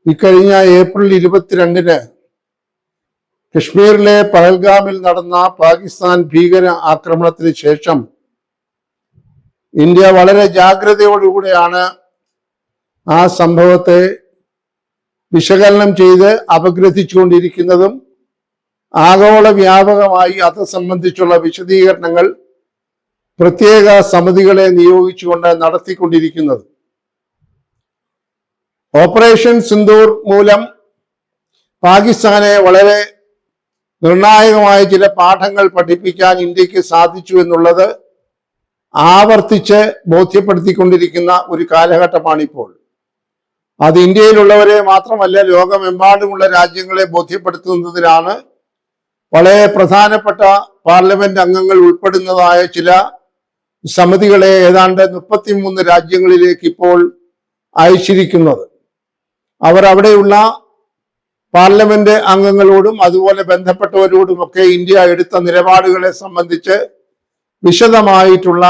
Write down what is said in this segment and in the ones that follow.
ഇക്കഴിഞ്ഞ ഏപ്രിൽ 22-ന് കശ്മീരിലെ പഹൽഗാമിൽ നടന്ന പാകിസ്ഥാൻ ഭീകര ആക്രമണത്തിന് ശേഷം ഇന്ത്യ വളരെ ജാഗ്രതയോടുകൂടിയാണ് ആ സംഭവത്തെ വിശകലനം ചെയ്ത് അപഗ്രഥിച്ചുകൊണ്ടിരിക്കുന്നതും ആഗോള വ്യാപകമായി അത് സംബന്ധിച്ചുള്ള വിശദീകരണങ്ങൾ പ്രത്യേക സമിതികളെ നിയോഗിച്ചുകൊണ്ട് നടത്തിക്കൊണ്ടിരിക്കുന്നത്. ഓപ്പറേഷൻ സിന്ദൂർ മൂലം പാകിസ്ഥാനെ വളരെ നിർണായകമായ ചില പാഠങ്ങൾ പഠിപ്പിക്കാൻ ഇന്ത്യക്ക് സാധിച്ചു എന്നുള്ളത് ആവർത്തിച്ച് ബോധ്യപ്പെടുത്തിക്കൊണ്ടിരിക്കുന്ന ഒരു കാലഘട്ടമാണിപ്പോൾ. അത് ഇന്ത്യയിലുള്ളവരെ മാത്രമല്ല, ലോകമെമ്പാടുമുള്ള രാജ്യങ്ങളെ ബോധ്യപ്പെടുത്തുന്നതിനാണ് വളരെ പ്രധാനപ്പെട്ട പാർലമെന്റ് അംഗങ്ങൾ ഉൾപ്പെടുന്നതായ ചില സമിതികളെ ഏതാണ്ട് 33 രാജ്യങ്ങളിലേക്ക് ഇപ്പോൾ അയച്ചിരിക്കുന്നത്. അവർ അവിടെയുള്ള പാർലമെന്റ് അംഗങ്ങളോടും അതുപോലെ ബന്ധപ്പെട്ടവരോടുമൊക്കെ ഇന്ത്യ എടുത്ത നിലപാടുകളെ സംബന്ധിച്ച് വിശദമായിട്ടുള്ള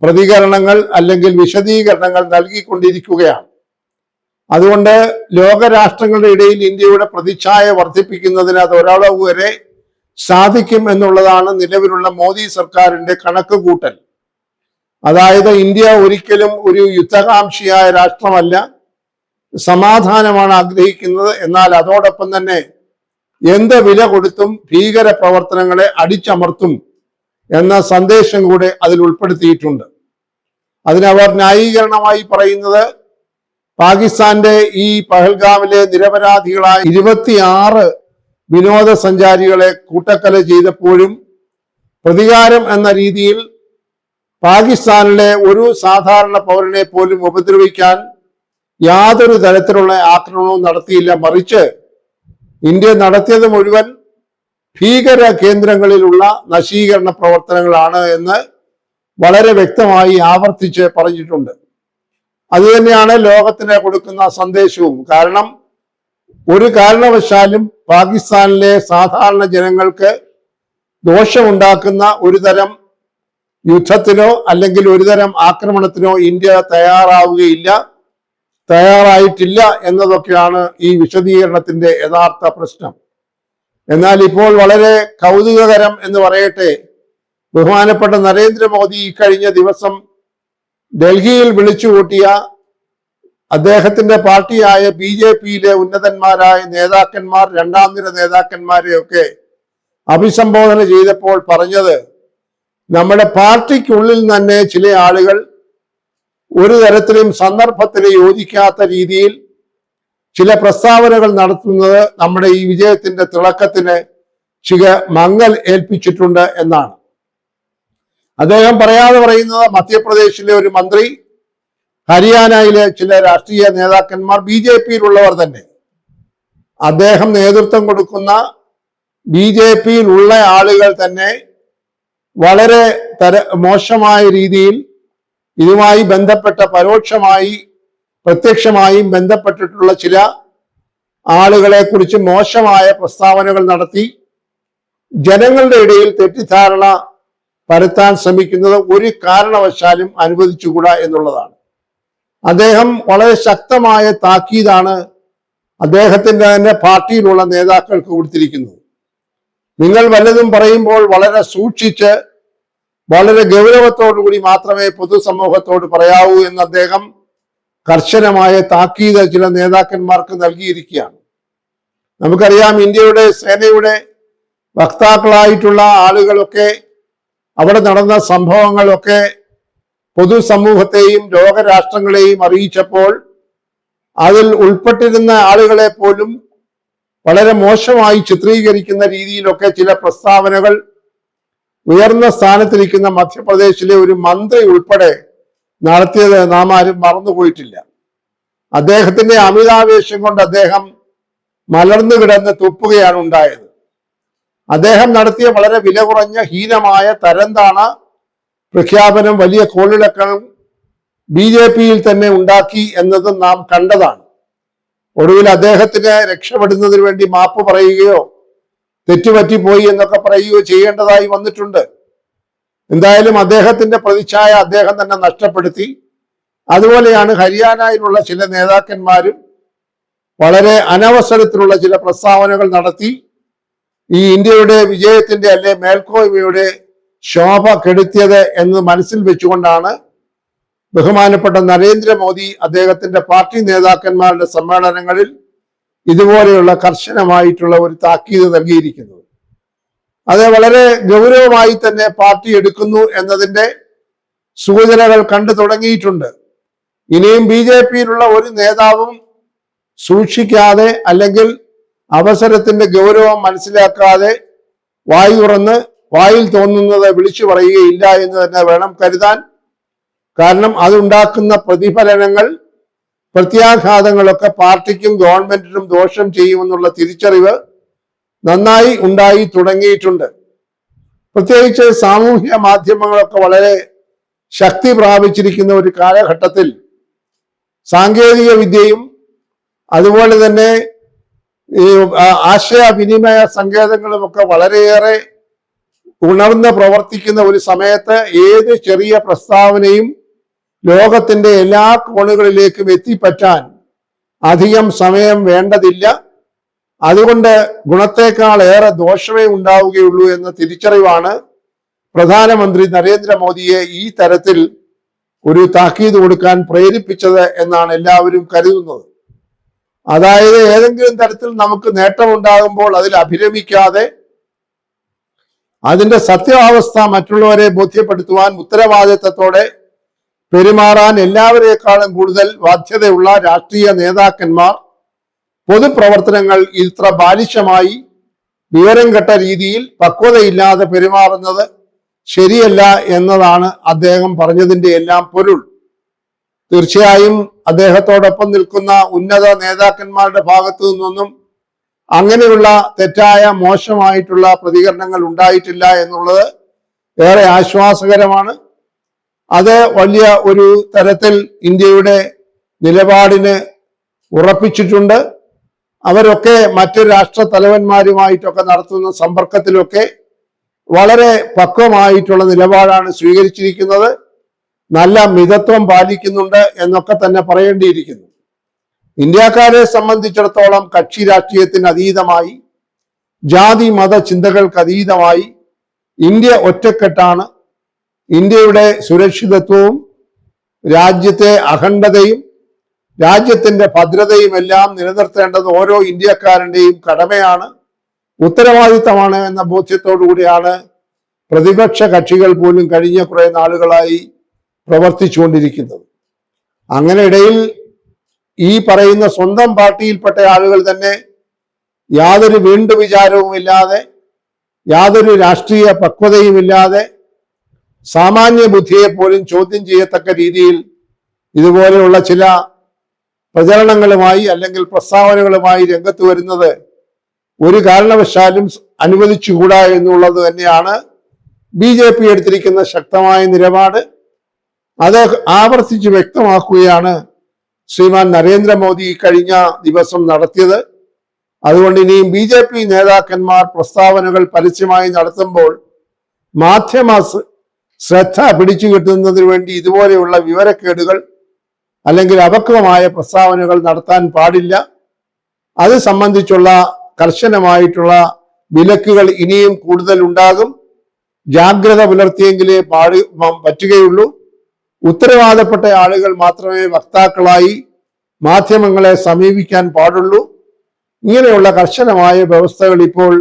പ്രതികരണങ്ങൾ അല്ലെങ്കിൽ വിശദീകരണങ്ങൾ നൽകിക്കൊണ്ടിരിക്കുകയാണ്. അതുകൊണ്ട് ലോകരാഷ്ട്രങ്ങളുടെ ഇടയിൽ ഇന്ത്യയുടെ പ്രതിച്ഛായ വർദ്ധിപ്പിക്കുന്നതിന് അത് ഒരളവ് വരെ സാധിക്കും എന്നുള്ളതാണ് നിലവിലുള്ള മോദി സർക്കാരിന്റെ കണക്കുകൂട്ടൽ. അതായത് ഇന്ത്യ ഒരിക്കലും ഒരു യുദ്ധകാംക്ഷിയായ രാഷ്ട്രമല്ല, സമാധാനമാണ് ആഗ്രഹിക്കുന്നത്. എന്നാൽ അതോടൊപ്പം തന്നെ എന്ത് വില കൊടുത്തും ഭീകര പ്രവർത്തനങ്ങളെ അടിച്ചമർത്തും എന്ന സന്ദേശം കൂടെ അതിൽ ഉൾപ്പെടുത്തിയിട്ടുണ്ട്. അതിനവർ ന്യായീകരണമായി പറയുന്നത് പാകിസ്ഥാന്റെ ഈ പഹൽഗാമിലെ നിരപരാധികളായ 26 വിനോദസഞ്ചാരികളെ കൂട്ടക്കൊല ചെയ്തപ്പോഴും പ്രതികാരം എന്ന രീതിയിൽ പാകിസ്ഥാനിലെ ഒരു സാധാരണ പൗരനെ പോലും ഉപദ്രവിക്കാൻ യാതൊരു തരത്തിലുള്ള ആക്രമണവും നടത്തിയില്ല. മറിച്ച് ഇന്ത്യ നടത്തിയത് മുഴുവൻ ഭീകര കേന്ദ്രങ്ങളിലുള്ള നശീകരണ പ്രവർത്തനങ്ങളാണ് എന്ന് വളരെ വ്യക്തമായി ആവർത്തിച്ച് പറഞ്ഞിട്ടുണ്ട്. അതുതന്നെയാണ് ലോകത്തിന് കൊടുക്കുന്ന സന്ദേശവും. കാരണം ഒരു കാരണവശാലും പാകിസ്ഥാനിലെ സാധാരണ ജനങ്ങൾക്ക് ദോഷമുണ്ടാക്കുന്ന ഒരു തരം യുദ്ധത്തിനോ അല്ലെങ്കിൽ ഒരു തരം ആക്രമണത്തിനോ ഇന്ത്യ തയ്യാറായിട്ടില്ല എന്നതൊക്കെയാണ് ഈ വിശദീകരണത്തിന്റെ യഥാർത്ഥ പ്രശ്നം. എന്നാൽ ഇപ്പോൾ വളരെ കൗതുകകരം എന്ന് പറയട്ടെ, ബഹുമാനപ്പെട്ട നരേന്ദ്രമോദി ഇക്കഴിഞ്ഞ ദിവസം ഡൽഹിയിൽ വിളിച്ചുകൂട്ടിയ അദ്ദേഹത്തിന്റെ പാർട്ടിയായ BJPയിലെ ഉന്നതന്മാരായ നേതാക്കന്മാർ, രണ്ടാം നിര നേതാക്കന്മാരെയൊക്കെ അഭിസംബോധന ചെയ്തപ്പോൾ പറഞ്ഞത്, നമ്മുടെ പാർട്ടിക്കുള്ളിൽ തന്നെ ചില ആളുകൾ ഒരു തരത്തിലും സന്ദർഭത്തിന് യോജിക്കാത്ത രീതിയിൽ ചില പ്രസ്താവനകൾ നടത്തുന്നത് നമ്മുടെ ഈ വിജയത്തിന്റെ തിളക്കത്തിന് ചില മങ്ങൽ ഏൽപ്പിച്ചിട്ടുണ്ട് എന്നാണ് അദ്ദേഹം പറയാതെ പറയുന്നത്. മധ്യപ്രദേശിലെ ഒരു മന്ത്രി, ഹരിയാനയിലെ ചില രാഷ്ട്രീയ നേതാക്കന്മാർ, BJPയിലുള്ളവർ തന്നെ, അദ്ദേഹം നേതൃത്വം കൊടുക്കുന്ന BJPയിലുള്ള ആളുകൾ തന്നെ വളരെ മോശമായ രീതിയിൽ ഇതുമായി ബന്ധപ്പെട്ട പരോക്ഷമായി പ്രത്യക്ഷമായും ബന്ധപ്പെട്ടിട്ടുള്ള ചില ആളുകളെ കുറിച്ച് മോശമായ പ്രസ്താവനകൾ നടത്തി ജനങ്ങളുടെ ഇടയിൽ തെറ്റിദ്ധാരണ പരത്താൻ ശ്രമിക്കുന്നത് ഒരു കാരണവശാലും അനുവദിച്ചുകൂടാ എന്നുള്ളതാണ്. അദ്ദേഹം വളരെ ശക്തമായ താക്കീതാണ് അദ്ദേഹത്തിന്റെ തന്നെ പാർട്ടിയിലുള്ള നേതാക്കൾക്ക് കൊടുത്തിരിക്കുന്നത്. നിങ്ങൾ വല്ലതും പറയുമ്പോൾ വളരെ സൂക്ഷിച്ച് വളരെ ഗൗരവത്തോടുകൂടി മാത്രമേ പൊതുസമൂഹത്തോട് പറയാവൂ എന്ന് അദ്ദേഹം കർശനമായ താക്കീത് ചില നേതാക്കന്മാർക്ക് നൽകിയിരിക്കുകയാണ്. നമുക്കറിയാം, ഇന്ത്യയുടെ സേനയുടെ വക്താക്കളായിട്ടുള്ള ആളുകളൊക്കെ അവിടെ നടന്ന സംഭവങ്ങളൊക്കെ പൊതുസമൂഹത്തെയും ലോകരാഷ്ട്രങ്ങളെയും അറിയിച്ചപ്പോൾ അതിൽ ഉൾപ്പെട്ടിരുന്ന ആളുകളെ പോലും വളരെ മോശമായി ചിത്രീകരിക്കുന്ന രീതിയിലൊക്കെ ചില പ്രസ്താവനകൾ ഉയർന്ന സ്ഥാനത്തിരിക്കുന്ന മധ്യപ്രദേശിലെ ഒരു മന്ത്രി ഉൾപ്പെടെ നടത്തിയത് നാം ആരും മറന്നുപോയിട്ടില്ല. അദ്ദേഹത്തിന്റെ അമിതാവേശം കൊണ്ട് അദ്ദേഹം മലർന്നു കിടന്ന് തുപ്പുകയാണ് ഉണ്ടായത്. അദ്ദേഹം നടത്തിയ വളരെ വില കുറഞ്ഞ ഹീനമായ തരംതാണ പ്രഖ്യാപനം വലിയ കോളിളക്കം BJPയിൽ തന്നെ ഉണ്ടാക്കി എന്നതും നാം കണ്ടതാണ്. ഒടുവിൽ അദ്ദേഹത്തിന് രക്ഷപ്പെടുന്നതിന് വേണ്ടി മാപ്പ് പറയുകയോ തെറ്റുപറ്റിപ്പോയി എന്നൊക്കെ പറയുകയോ ചെയ്യേണ്ടതായി വന്നിട്ടുണ്ട്. എന്തായാലും അദ്ദേഹത്തിന്റെ പ്രതിച്ഛായ അദ്ദേഹം തന്നെ നഷ്ടപ്പെടുത്തി. അതുപോലെയാണ് ഹരിയാനയിലുള്ള ചില നേതാക്കന്മാരും വളരെ അനവസരത്തിലുള്ള ചില പ്രസ്താവനകൾ നടത്തി ഈ ഇന്ത്യയുടെ വിജയത്തിന്റെ അല്ലെ മേൽക്കോയ്മയുടെ ശോഭ കെടുത്തിയത് എന്ന് മനസ്സിൽ വെച്ചുകൊണ്ടാണ് ബഹുമാനപ്പെട്ട നരേന്ദ്രമോദി അദ്ദേഹത്തിന്റെ പാർട്ടി നേതാക്കന്മാരുടെ സമ്മേളനങ്ങളിൽ ഇതുപോലെയുള്ള കർശനമായിട്ടുള്ള ഒരു താക്കീത് നൽകിയിരിക്കുന്നത്. അത് വളരെ ഗൗരവമായി തന്നെ പാർട്ടി എടുക്കുന്നു എന്നതിന്റെ സൂചനകൾ കണ്ടു തുടങ്ങിയിട്ടുണ്ട്. ഇനിയും BJP-യിലുള്ള ഒരു നേതാവും സൂക്ഷിക്കാതെ അല്ലെങ്കിൽ അവസരത്തിന്റെ ഗൗരവം മനസ്സിലാക്കാതെ വായു തുറന്ന് വായിൽ തോന്നുന്നത് വിളിച്ചു പറയുകയില്ല എന്ന് തന്നെ വേണം കരുതാൻ. കാരണം അതുണ്ടാക്കുന്ന പ്രതിഫലനങ്ങൾ, പ്രത്യാഘാതങ്ങളൊക്കെ പാർട്ടിക്കും ഗവൺമെന്റിനും ദോഷം ചെയ്യുമെന്നുള്ള തിരിച്ചറിവ് നന്നായി ഉണ്ടായി തുടങ്ങിയിട്ടുണ്ട്. പ്രത്യേകിച്ച് സാമൂഹ്യ മാധ്യമങ്ങളൊക്കെ വളരെ ശക്തി പ്രാപിച്ചിരിക്കുന്ന ഒരു കാലഘട്ടത്തിൽ സാങ്കേതിക വിദ്യയും അതുപോലെ തന്നെ ഈ ആശയവിനിമയ സങ്കേതങ്ങളുമൊക്കെ വളരെയേറെ ഉണർന്ന് പ്രവർത്തിക്കുന്ന ഒരു സമയത്ത് ഏത് ചെറിയ പ്രസ്താവനയും ലോകത്തിന്റെ എല്ലാ കോണുകളിലേക്കും എത്തിപ്പറ്റാൻ അധികം സമയം വേണ്ടതില്ല. അതുകൊണ്ട് ഗുണത്തേക്കാൾ ഏറെ ദോഷമേ ഉണ്ടാവുകയുള്ളൂ എന്ന തിരിച്ചറിവാണ് പ്രധാനമന്ത്രി നരേന്ദ്രമോദിയെ ഈ തരത്തിൽ ഒരു താക്കീത് കൊടുക്കാൻ പ്രേരിപ്പിച്ചത് എന്നാണ് എല്ലാവരും കരുതുന്നത്. അതായത് ഏതെങ്കിലും തരത്തിൽ നമുക്ക് നേട്ടമുണ്ടാകുമ്പോൾ അതിൽ അഭിരമിക്കാതെ അതിന്റെ സത്യാവസ്ഥ മറ്റുള്ളവരെ ബോധ്യപ്പെടുത്തുവാൻ ഉത്തരവാദിത്തത്തോടെ പെരുമാറാൻ എല്ലാവരേക്കാളും കൂടുതൽ ബാധ്യതയുള്ള രാഷ്ട്രീയ നേതാക്കന്മാർ പൊതുപ്രവർത്തനങ്ങൾ ഇത്ര ബാലിശമായി വിവരം കെട്ട രീതിയിൽ പക്വതയില്ലാതെ പെരുമാറുന്നത് ശരിയല്ല എന്നതാണ് അദ്ദേഹം പറഞ്ഞതിന്റെ എല്ലാം പൊരുൾ. തീർച്ചയായും അദ്ദേഹത്തോടൊപ്പം നിൽക്കുന്ന ഉന്നത നേതാക്കന്മാരുടെ ഭാഗത്തു നിന്നൊന്നും അങ്ങനെയുള്ള തെറ്റായ മോശമായിട്ടുള്ള പ്രതികരണങ്ങൾ ഉണ്ടായിട്ടില്ല എന്നുള്ളത് ഏറെ ആശ്വാസകരമാണ്. അത് വലിയ ഒരു തരത്തിൽ ഇന്ത്യയുടെ നിലപാടിന് ഉറപ്പിച്ചിട്ടുണ്ട്. അവരൊക്കെ മറ്റ് രാഷ്ട്ര തലവന്മാരുമായിട്ടൊക്കെ നടത്തുന്ന സമ്പർക്കത്തിലൊക്കെ വളരെ പക്വമായിട്ടുള്ള നിലപാടാണ് സ്വീകരിച്ചിരിക്കുന്നത്. നല്ല മിതത്വം പാലിക്കുന്നുണ്ട് എന്നൊക്കെ തന്നെ പറയേണ്ടിയിരിക്കുന്നു. ഇന്ത്യക്കാരെ സംബന്ധിച്ചിടത്തോളം കക്ഷി രാഷ്ട്രീയത്തിന് അതീതമായി, ജാതി മത ചിന്തകൾക്ക് അതീതമായി ഇന്ത്യ ഒറ്റക്കെട്ടാണ്. ഇന്ത്യയുടെ സുരക്ഷിതത്വവും രാജ്യത്തെ അഖണ്ഡതയും രാജ്യത്തിന്റെ ഭദ്രതയും എല്ലാം നിലനിർത്തേണ്ടത് ഓരോ ഇന്ത്യക്കാരന്റെയും കടമയാണ്, ഉത്തരവാദിത്തമാണ് എന്ന ബോധ്യത്തോടു കൂടിയാണ് പ്രതിപക്ഷ കക്ഷികൾ പോലും കഴിഞ്ഞ കുറെ നാളുകളായി പ്രവർത്തിച്ചുകൊണ്ടിരിക്കുന്നത്. അങ്ങനെ ഇടയിൽ ഈ പറയുന്ന സ്വന്തം പാർട്ടിയിൽപ്പെട്ട ആളുകൾ തന്നെ യാതൊരു വീണ്ടു വിചാരവുമില്ലാതെ, യാതൊരു രാഷ്ട്രീയ പക്വതയുമില്ലാതെ, സാമാന്യ ബുദ്ധിയെ പോലും ചോദ്യം ചെയ്യത്തക്ക രീതിയിൽ ഇതുപോലെയുള്ള ചില പ്രചരണങ്ങളുമായി അല്ലെങ്കിൽ പ്രസ്താവനകളുമായി രംഗത്ത് വരുന്നത് ഒരു കാരണവശാലും അനുവദിച്ചുകൂടാ എന്നുള്ളത് തന്നെയാണ് BJP എടുത്തിരിക്കുന്ന ശക്തമായ നിലപാട്. അത് ആവർത്തിച്ച് വ്യക്തമാക്കുകയാണ് ശ്രീമാൻ നരേന്ദ്രമോദി കഴിഞ്ഞ ദിവസം നടത്തിയത്. അതുകൊണ്ട് ഇനിയും BJP നേതാക്കന്മാർ പ്രസ്താവനകൾ പരസ്യമായി നടത്തുമ്പോൾ മാധ്യമ ശ്രദ്ധ പിടിച്ചു കിട്ടുന്നതിന് വേണ്ടി ഇതുപോലെയുള്ള വിവരക്കേടുകൾ അല്ലെങ്കിൽ അപക്വമായ പ്രസ്താവനകൾ നടത്താൻ പാടില്ല. അത് സംബന്ധിച്ചുള്ള കർശനമായിട്ടുള്ള വിലക്കുകൾ ഇനിയും കൂടുതൽ ഉണ്ടാകും. ജാഗ്രത പുലർത്തിയെങ്കിലേ പറ്റുകയുള്ളൂ. ഉത്തരവാദപ്പെട്ട ആളുകൾ മാത്രമേ വക്താക്കളായി മാധ്യമങ്ങളെ സമീപിക്കാൻ പാടുള്ളൂ. ഇങ്ങനെയുള്ള കർശനമായ വ്യവസ്ഥകൾ ഇപ്പോൾ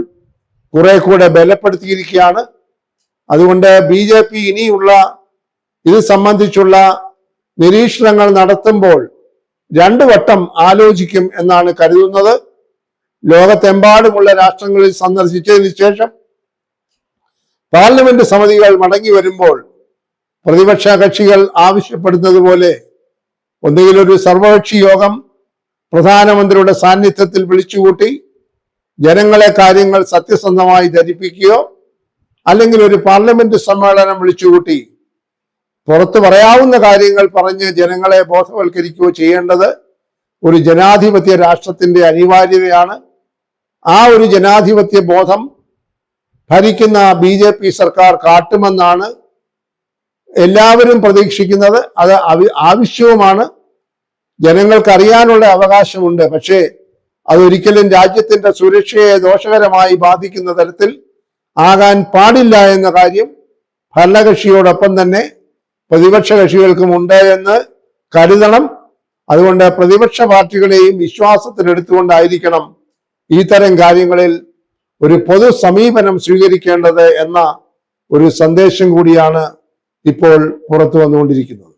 കുറെ കൂടെ ബലപ്പെടുത്തിയിരിക്കുകയാണ്. അതുകൊണ്ട് BJP ഇനിയുള്ള ഇത് സംബന്ധിച്ചുള്ള നിരീക്ഷണങ്ങൾ നടത്തുമ്പോൾ രണ്ടു വട്ടം ആലോചിക്കും എന്നാണ് കരുതുന്നത്. ലോകത്തെമ്പാടുമുള്ള രാഷ്ട്രങ്ങളിൽ സന്ദർശിച്ചതിന് ശേഷം പാർലമെന്റ് സമിതികൾ മടങ്ങി വരുമ്പോൾ പ്രതിപക്ഷ കക്ഷികൾ ആവശ്യപ്പെടുന്നത് പോലെ ഒന്നുകിൽ ഒരു സർവകക്ഷി യോഗം പ്രധാനമന്ത്രിയുടെ സാന്നിധ്യത്തിൽ വിളിച്ചുകൂട്ടി ജനങ്ങളെ കാര്യങ്ങൾ സത്യസന്ധമായി ധരിപ്പിക്കുകയോ അല്ലെങ്കിൽ ഒരു പാർലമെന്റ് സമ്മേളനം വിളിച്ചുകൂട്ടി പുറത്തു പറയാവുന്ന കാര്യങ്ങൾ പറഞ്ഞ് ജനങ്ങളെ ബോധവൽക്കരിക്കുകയോ ചെയ്യേണ്ടത് ഒരു ജനാധിപത്യ രാഷ്ട്രത്തിന്റെ അനിവാര്യതയാണ്. ആ ഒരു ജനാധിപത്യ ബോധം ഭരിക്കുന്ന BJP സർക്കാർ കാട്ടുമെന്നാണ് എല്ലാവരും പ്രതീക്ഷിക്കുന്നത്. അത് ആവശ്യവുമാണ്. ജനങ്ങൾക്ക് അറിയാനുള്ള അവകാശമുണ്ട്. പക്ഷേ അതൊരിക്കലും രാജ്യത്തിന്റെ സുരക്ഷയെ ദോഷകരമായി ബാധിക്കുന്ന തരത്തിൽ ആകാൻ പാടില്ല എന്ന കാര്യം ഭരണകക്ഷിയോടൊപ്പം തന്നെ പ്രതിപക്ഷ കക്ഷികൾക്കും ഉണ്ട് എന്ന് കരുതണം. അതുകൊണ്ട് പ്രതിപക്ഷ പാർട്ടികളെയും വിശ്വാസത്തിലെടുത്തുകൊണ്ടായിരിക്കണം ഇത്തരം കാര്യങ്ങളിൽ ഒരു പൊതു സമീപനം സ്വീകരിക്കേണ്ടത് എന്ന ഒരു സന്ദേശം കൂടിയാണ് ഇപ്പോൾ പുറത്തു വന്നുകൊണ്ടിരിക്കുന്നത്.